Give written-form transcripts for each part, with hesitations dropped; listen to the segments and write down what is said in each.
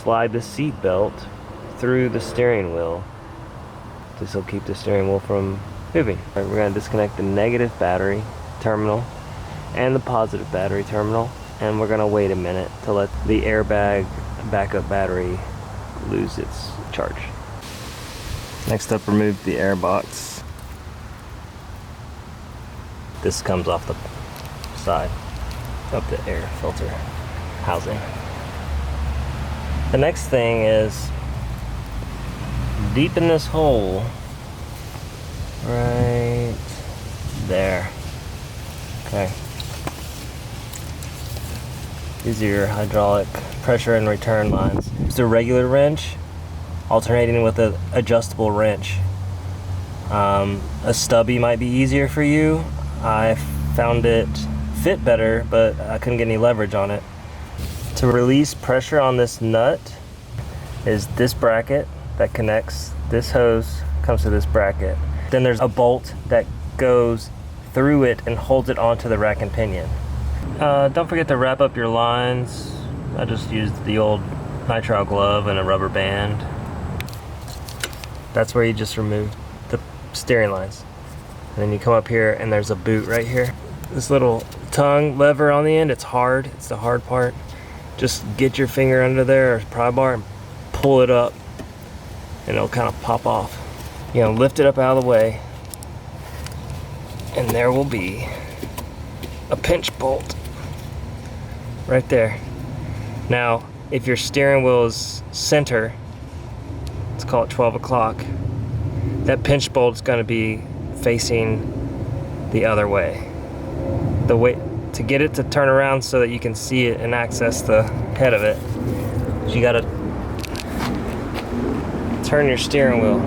slide the seat belt through the steering wheel. This will keep the steering wheel from moving. All right, we're going to disconnect the negative battery terminal and the positive battery terminal, and we're going to wait a minute to let the airbag backup battery lose its charge. Next up, remove the airbox. This comes off the side of the air filter housing. The next thing is deep in this hole right there. Okay. These are your hydraulic pressure and return lines. It's a regular wrench alternating with an adjustable wrench. A stubby might be easier for you. I found it fit better, but I couldn't get any leverage on it. To release pressure on this nut is this bracket that connects. This hose comes to this bracket. Then there's a bolt that goes through it and holds it onto the rack and pinion. Don't forget to wrap up your lines. I just used the old nitrile glove and a rubber band. That's where you just remove the steering lines. And then you come up here and there's a boot right here. This little tongue lever on the end, it's hard. It's the hard part. Just get your finger under there or pry bar and pull it up and it'll kind of pop off. You're gonna lift it up out of the way and there will be a pinch bolt right there. Now, if your steering wheel is center, let's call it 12 o'clock, that pinch bolt is gonna be facing the other way. The way to get it to turn around so that you can see it and access the head of it, you gotta turn your steering wheel.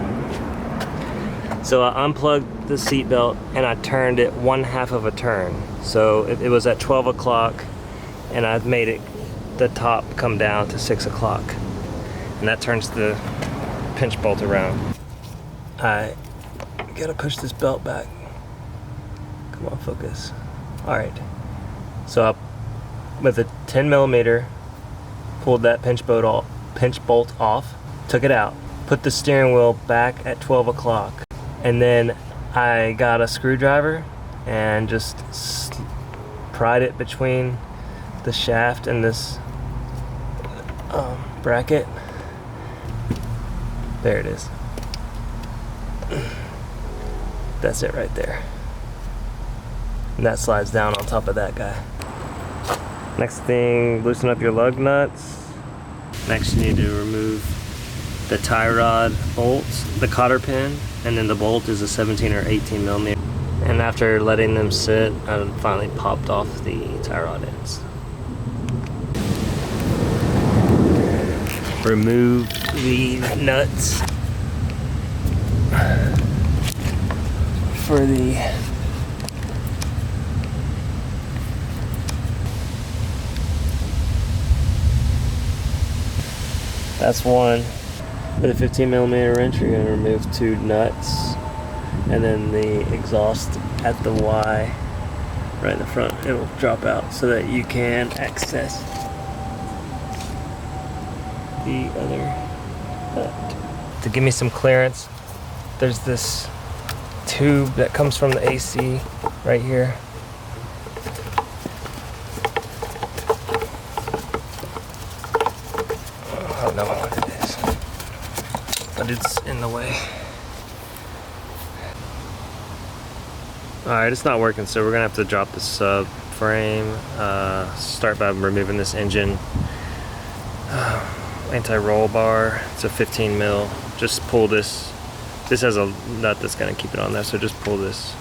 So I unplugged the seat belt and I turned it 1/2 of a turn. So it was at 12 o'clock and I made it, the top come down to 6 o'clock. And that turns the pinch bolt around. I gotta push this belt back. Come on, focus. All right. So I, with a 10 millimeter, pulled that pinch bolt off, took it out, put the steering wheel back at 12 o'clock. And then I got a screwdriver and just pried it between the shaft and this bracket. There it is. That's it right there. And that slides down on top of that guy. Next thing, loosen up your lug nuts. Next you need to remove the tie rod bolts, the cotter pin, and then the bolt is a 17 or 18 millimeter. And after letting them sit, I finally popped off the tie rod ends. Remove the nuts for the that's one. With a 15 millimeter wrench, you're going to remove 2 nuts, and then the exhaust at the Y right in the front, it'll drop out so that you can access the other nut. To give me some clearance, there's this tube that comes from the AC right here. I don't know what it is, but it's in the way. Alright, it's not working, so we're gonna have to drop the subframe. Start by removing this engine anti-roll bar. It's a 15 mil. Just pull this. This has a nut that's gonna keep it on there, so just pull this